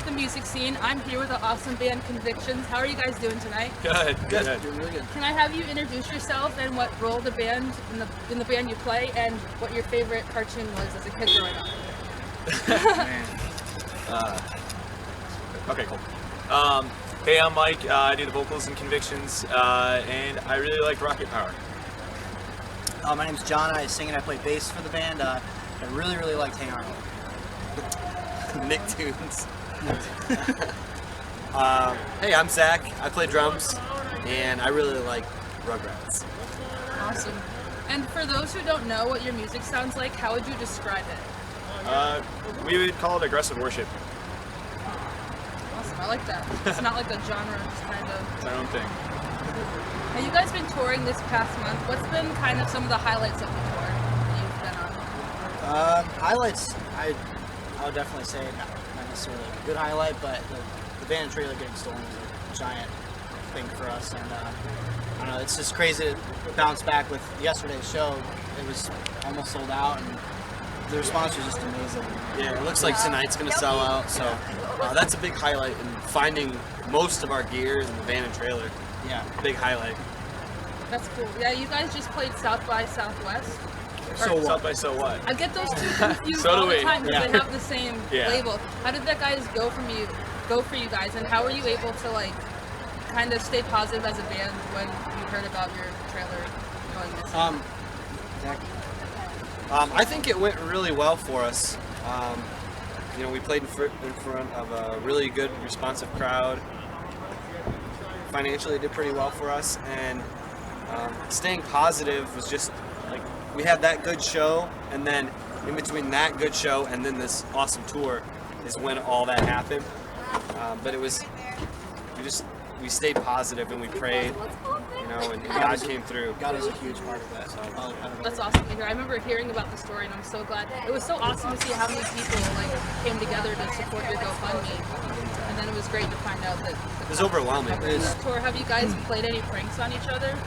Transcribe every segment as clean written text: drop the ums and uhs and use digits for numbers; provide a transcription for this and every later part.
the music scene. I'm here with the awesome band Convictions. How are you guys doing tonight? Good. Doing really good. Can I have you introduce yourself and what role the band in the band you play, and what your favorite cartoon was as a kid growing up? Okay, cool. Hey, I'm Mike. I do the vocals in Convictions, and I really like Rocket Power. My name's John. I sing and I play bass for the band. I really liked Hey Arnold. Nicktoons. Hey, I'm Zach. I play drums, and I really like Rugrats. Awesome. And for those who don't know what your music sounds like, how would you describe it? We would call it aggressive worship. Awesome, I like that. It's not like a genre, just kind of. It's our own thing. Have you guys been touring this past month? What's been kind of some of the highlights of the tour that you've been on? Highlights, I would definitely say not necessarily a good highlight, but the band and trailer getting stolen was a giant thing for us, and I don't know, it's just crazy to bounce back with yesterday's show. It was almost sold out, and the response was just amazing. Yeah, it looks like tonight's gonna sell out, so that's a big highlight in finding most of our gear in the van and trailer. Yeah. Big highlight. That's cool. Yeah, you guys just played South by Southwest. So what? South by So What? I get those two confused So do all the we. time because Yeah. they have the same Yeah. label. How did that guys go for you guys, and how were you able to like kind of stay positive as a band when you heard about your trailer going missing? Zach? I think it went really well for us. We played in front of a really good, responsive crowd. Financially, it did pretty well for us, and staying positive was just like we had that good show, and then in between that good show and then this awesome tour is when all that happened. But it was we stayed positive and we prayed, and God came through. God is a huge part of that. So That's awesome to hear. I remember hearing about the story, and I'm so glad. It was so awesome to see how many people like came together to support your GoFundMe, and then it was great to find out that It was overwhelming. tour. Have you guys played any pranks on each other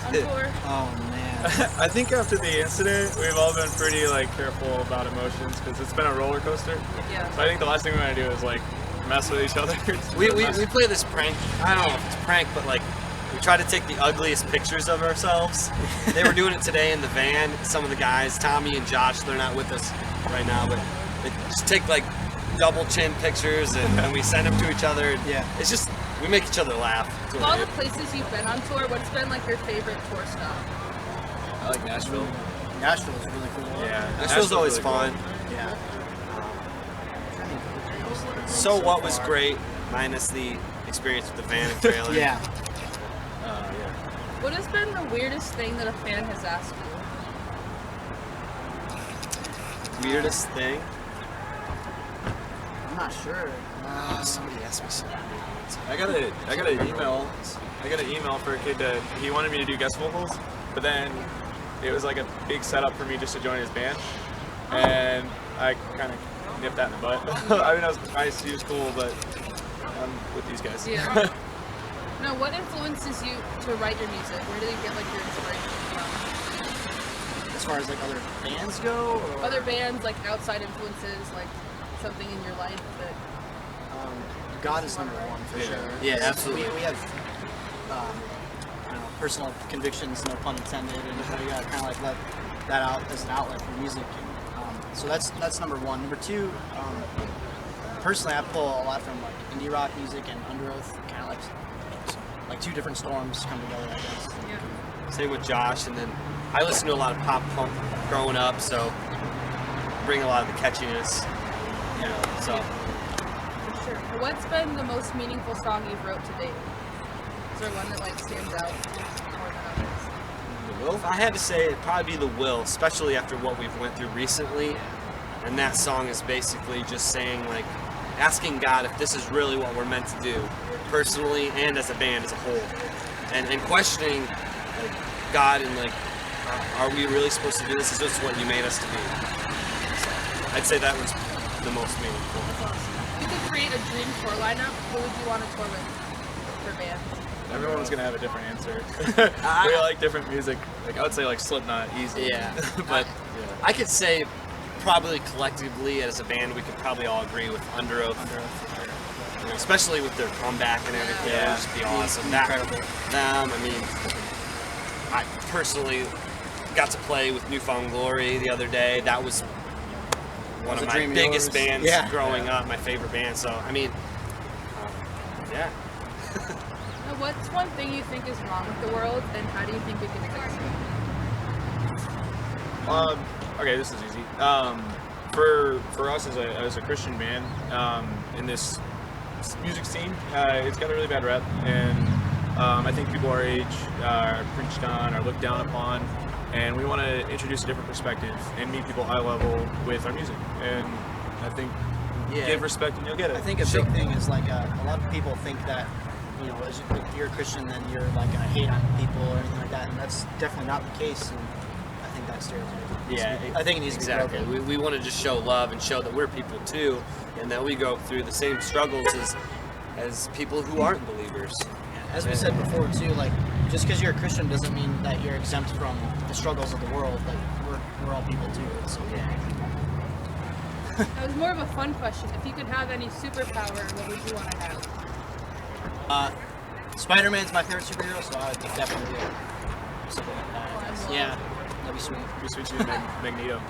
on tour? Oh man. I think after the incident, we've all been pretty careful about emotions because it's been a roller coaster. Yeah. So I think the last thing we want to do is mess with each other. We play this prank. I don't know if it's a prank, but we try to take the ugliest pictures of ourselves. They were doing it today in the van. Some of the guys, Tommy and Josh, they're not with us right now, but they just take double chin pictures and we send them to each other. Yeah. It's just we make each other laugh. Of all the places you've been on tour, what's been your favorite tour stop? I like Nashville. Nashville was really cool. Yeah. Nashville's always really fun. cool. Yeah. So what was great, minus the experience with the van and trailer. Yeah. What has been the weirdest thing that a fan has asked you? Weirdest thing? I'm not sure. Somebody asked me something. I got an email for a kid that he wanted me to do guest vocals, but then it was a big setup for me just to join his band, and I kind of nipped that in the butt. I mean, that was nice, he was cool, but I'm with these guys. Yeah. Now, what influences you to write your music? Where do you get your inspiration from? As far as other bands go, or Other bands, outside influences, something in your life that. God is number one for sure. Yeah, absolutely. We have personal convictions, no pun intended, and we got to kind of let that out as an outlet for music. And, so that's number one. Number two, personally, I pull a lot from indie rock music and Under Oath, kind of like two different storms come together, I guess. Yeah. Same with Josh, and then I listened to a lot of pop punk growing up, so bring a lot of the catchiness, so. For sure. What's been the most meaningful song you've wrote to date? Is there one that stands out more than others? If I had to say, it'd probably be The Will, especially after what we've went through recently. And that song is basically just saying, asking God if this is really what we're meant to do, personally and as a band as a whole. And questioning, God and, are we really supposed to do this? Is this what you made us to be? So I'd say that was the most meaningful. That's awesome. If you could create a dream tour lineup, who would you want to tour with for bands? Everyone's gonna have a different answer. We like different music. I would say Slipknot, easy. Yeah. But I could say probably collectively as a band we could probably all agree with Under Oath. especially with their comeback and everything. It would just be awesome. Incredible. Them, I mean, I personally got to play with Newfound Glory the other day. That was one of my biggest bands growing up, my favorite band. So, I mean, yeah. Now, what's one thing you think is wrong with the world, and how do you think we can fix it? Okay, this is easy. For us as a Christian band, in this music scene, it's got a really bad rep, and I think people our age are preached on, are looked down upon, and we want to introduce a different perspective and meet people high level with our music. And I think give respect and you'll get it. I think a big thing is like a lot of people think that, you know, if you're a Christian, then you're like gonna hate on people or anything like that, and that's definitely not the case. And I think that stereotype. I think it needs to be broken. We want to just show love and show that we're people too, and that we go through the same struggles as people who aren't believers. As we said before too, like just because you're a Christian doesn't mean that you're exempt from the struggles of the world. Like we're all people too. It's okay. That was more of a fun question. If you could have any superpower, what would you want to have? Spider-Man's my favorite superhero, so I would definitely do something like that. Yeah, that'd be sweet. We switch you to Magneto.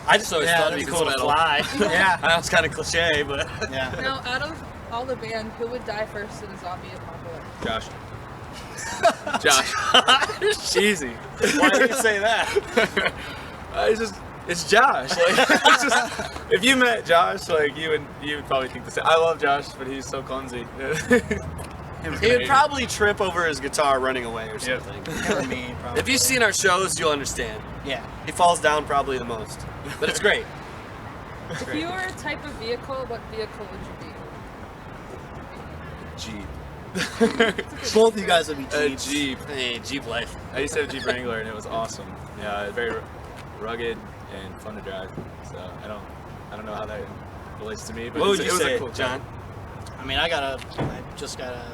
I just always thought it'd be cool to fly. Yeah. That was kind of cliche, but Yeah. Now, out of all the band, who would die first in a zombie apocalypse? Josh. Easy. why did you say that? It's Josh. Like, it's just, if you met Josh, like you would probably think the same. I love Josh, but he's so clumsy. He would probably trip over his guitar running away or something. For me, probably. If you've seen our shows, you'll understand. Yeah. He falls down probably the most, but it's great. If you were a type of vehicle, what vehicle would you be? Jeep. Both of you guys would be A Jeeps. Jeep. Hey, Jeep life. I used to have a Jeep Wrangler, and it was awesome. Yeah, very rugged and fun to drive. So I don't know how that relates to me, but What would you it was say, a cool John? I mean, I just got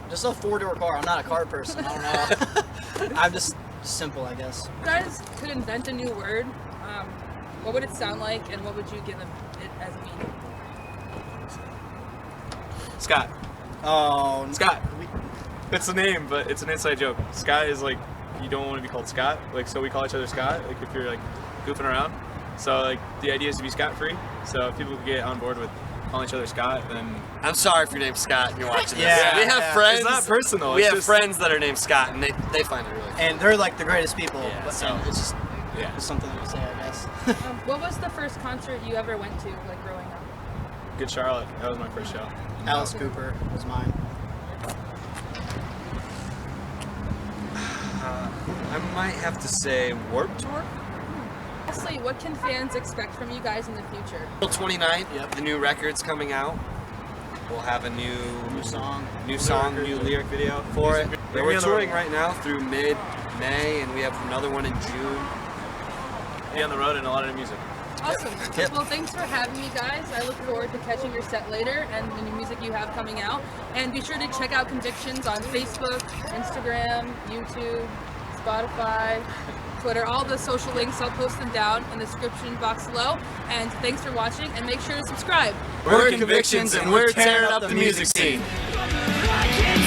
just a four-door car. I'm not a car person. I don't know. I'm just simple, I guess. If you guys could invent a new word, what would it sound like, and what would you give it as meaning? Scott. Oh, Scott. It's a name, but it's an inside joke. Scott is like, you don't want to be called Scott. Like, so we call each other Scott, like if you're like goofing around. So like the idea is to be Scott-free. So if people could get on board with calling each other Scott, then I'm sorry if your name's Scott and you're watching this. Yeah, we have yeah. friends. it's not personal. We it's have just, friends that are named Scott, and they find it really cool. and they're like the greatest people. Yeah, but so- it's just Yeah. something to say, I guess. What was the first concert you ever went to, like growing up? Good Charlotte. That was my first show. Alice Cooper was mine. I might have to say Warped Tour. Lastly, what can fans expect from you guys in the future? April 29th, Yep. the new record's coming out. We'll have a new Song. new lyric video for it. Yeah, we're touring right now through mid-May, and we have another one in June. Be on the road and a lot of new music. Awesome. Yep. Well, thanks for having me, guys. I look forward to catching your set later and the new music you have coming out. And be sure to check out Convictions on Facebook, Instagram, YouTube, Spotify, Twitter, all the social links. I'll post them down in the description box below. And thanks for watching, and make sure to subscribe. We're Convictions, and we're tearing up the music scene. I can't